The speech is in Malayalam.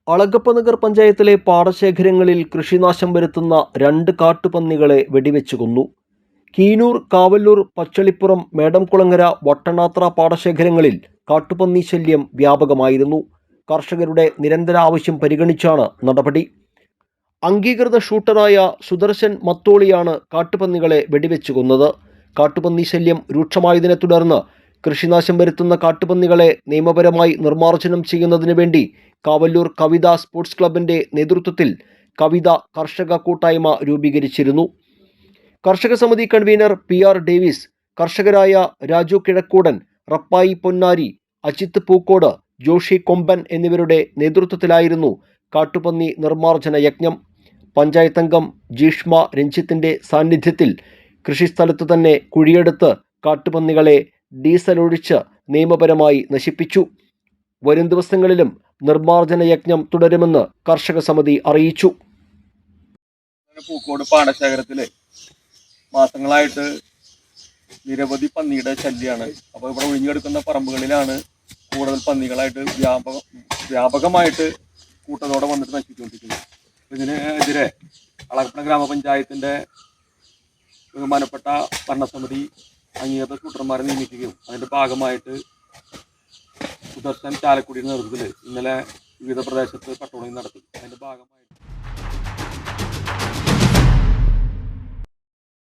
അളഗപ്പനഗർ പഞ്ചായത്തിലെ പാടശേഖരങ്ങളിൽ കൃഷിനാശം വരുത്തുന്ന 2 കാട്ടുപന്നികളെ വെടിവെച്ചു കൊന്നു. കീനൂർ, കാവല്ലൂർ, പച്ചളിപ്പുറം, മേടംകുളങ്ങര, വട്ടണാത്ര പാടശേഖരങ്ങളിൽ കാട്ടുപന്നി ശല്യം വ്യാപകമായിരുന്നു. കർഷകരുടെ നിരന്തര ആവശ്യം പരിഗണിച്ചാണ് നടപടി. അംഗീകൃത ഷൂട്ടറായ സുദർശൻ മത്തോളിയാണ് കാട്ടുപന്നികളെ വെടിവെച്ചു കൊന്നത്. കാട്ടുപന്നി ശല്യം രൂക്ഷമായതിനെ തുടർന്ന് കൃഷിനാശം വരുത്തുന്ന കാട്ടുപന്നികളെ നിയമപരമായി നിർമ്മാർജ്ജനം ചെയ്യുന്നതിന് വേണ്ടി കാവല്ലൂർ കവിത സ്പോർട്സ് ക്ലബിൻ്റെ നേതൃത്വത്തിൽ കവിത കർഷക കൂട്ടായ്മ രൂപീകരിച്ചിരുന്നു. കർഷക സമിതി കൺവീനർ PR ഡേവിസ്, കർഷകരായ രാജു കിഴക്കൂടൻ, റപ്പായി പൊന്നാരി, അജിത്ത് പൂക്കോട്, ജോഷി കൊമ്പൻ എന്നിവരുടെ നേതൃത്വത്തിലായിരുന്നു കാട്ടുപന്നി നിർമ്മാർജ്ജന യജ്ഞം. പഞ്ചായത്ത് അംഗം ജീഷ്മ രഞ്ജിത്തിൻ്റെ സാന്നിധ്യത്തിൽ കൃഷിസ്ഥലത്ത് തന്നെ കുഴിയെടുത്ത് കാട്ടുപന്നികളെ ഡീസൽ ഒഴിച്ച് നിയമപരമായി നശിപ്പിച്ചു. വരും ദിവസങ്ങളിലും നിർമ്മാർജ്ജന യജ്ഞം തുടരുമെന്ന് കർഷക സമിതി അറിയിച്ചു. പൂക്കോട് പാടശേഖരത്തിൽ മാസങ്ങളായിട്ട് നിരവധി പന്നിയുടെ ശല്യമാണ്. അപ്പോൾ ഇവിടെ ഒഴിഞ്ഞെടുക്കുന്ന പറമ്പുകളിലാണ് കൂടുതൽ പന്നികളായിട്ട് വ്യാപകമായിട്ട് കൂട്ടത്തോടെ വന്നിട്ട് നശിച്ചുകൊണ്ടിരിക്കുന്നത്. ഇതിനെതിരെ അളഗപ്പന ഗ്രാമപഞ്ചായത്തിൻ്റെ ബഹുമാനപ്പെട്ട ഭരണസമിതി അംഗീകൃത ഷൂട്ടർമാരെ നിയമിക്കുകയും അതിൻ്റെ ഭാഗമായിട്ട് സുദർശൻ ചാലക്കുടിയുടെ നേതൃത്വത്തിൽ ഇന്നലെ വിവിധ പ്രദേശത്ത് പട്രോളിംഗ് നടത്തി. അതിൻ്റെ ഭാഗമായിട്ട്